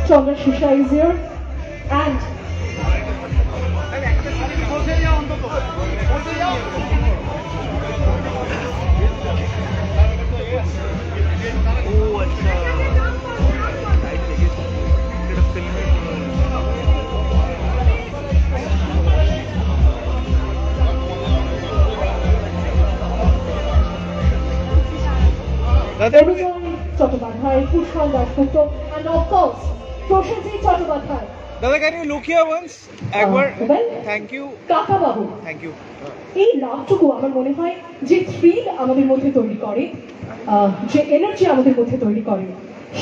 Chandra Shisha is here, and Chattopadhyay, Pushkar Dasgupta, and of course, Proshenjit Chattopadhyay. Dada, can you look here once? একবার thank you কাকা বাবু, thank you. এই লাভটুকু আমার মনে হয় যে thrill আমাদের মধ্যে তৈরি করে, যে এনার্জি আমাদের মধ্যে তৈরি করে,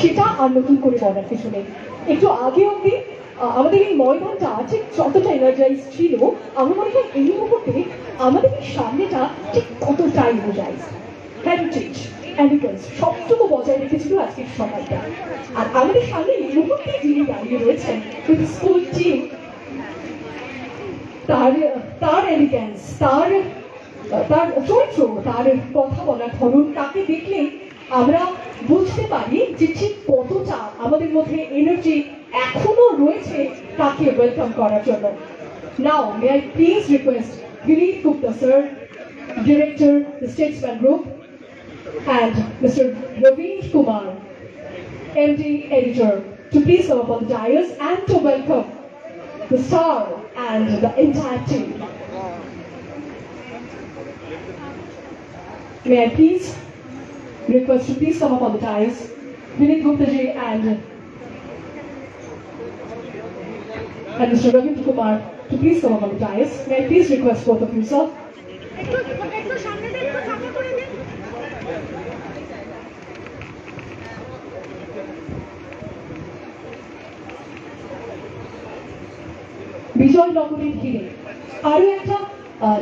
সেটা আর নতুন করে বলার কিছু নেই। একটু আগে অব্দি আমাদের এই ময়দানটা ঠিক যতটা এনার্জাইজ ছিল, আমার মনে হয় এই মুহূর্তে আমাদের এই সামনেটা ঠিক কতটা এনার্জাইজ। হেরিটেজ, এলিগেন্স সবটুকু বজায় রেখেছিল আজকের সকালটা। আর আমাদের সামনে এই মুহূর্তে যিনি দাঁড়িয়ে রয়েছেন উইথ স্কুল টিম, তার এলিগেন্স, তার চরিত্র, তার কথা বলার ধরন, তাকে দেখলে আমরা বুঝতে পারি যে ঠিক কতটা আমাদের মধ্যে এনার্জি এখনো রয়েছে তাকে ওয়েলকাম করার জন্য। Now may I please request Vineet Gupta sir, Director, the Statesman Group, and Mr. Raveen Kumar, MD Editor, to please come up on the dais and to welcome the star and the entire team. May I please request to please come up on the dais, Vineet Gupta ji and Mr. Raveen Kumar to please come up on the dais. May I please request both of you, sir. বিজয়নগরের ঘিরে আরো একটা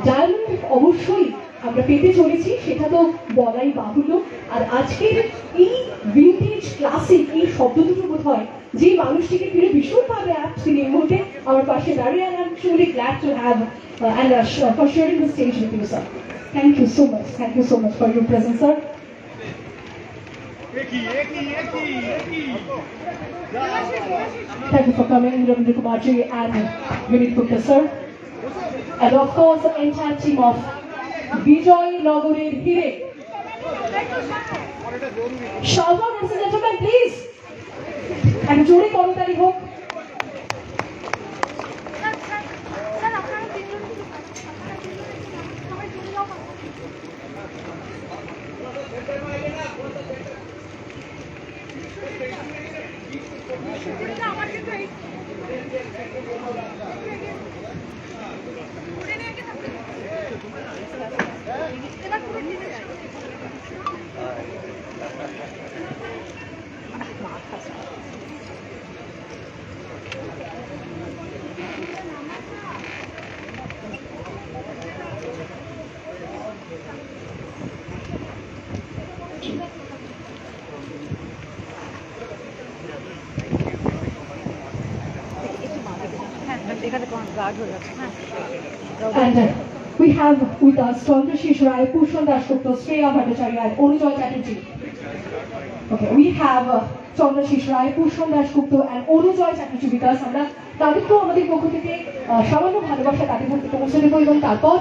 dialogue অবশ্যই আমরা পেতে চলেছি, সেটা তো বলাই বাহুল্য। আর আজকের এই ভিন্টেজ ক্লাসিক এই শব্দ দুটো বোধ হয় যে মানুষটিকে ফিরে ভীষণভাবে অ্যাপ্ট, তিনি এই মুহূর্তে আমার পাশে দাঁড়িয়ে, and I'm truly glad to have and for sharing the stage with you, sir. Thank you so much. Thank you so much for your presence, sir. Thank you for coming, Ravindra Kumar ji and Vineet Gupta sir, and of course the entire team of Bijoy Nagorer Hire. Shout out, ladies and gentlemen, please. And jore korotali hok. And we have with us Chandra Shisha, Pushkar Dasgupta, Shreya Bhattacharya, and Onijoy Chatterjee. Okay, we have Chandra Shisha, Pushkar Dasgupta, and Onijoy Chatterjee with us. আমরা তাদেরকেও আমাদের পক্ষ থেকে সামান্য ভালোবাসা তাদের পৌঁছে দেবো এবং তারপর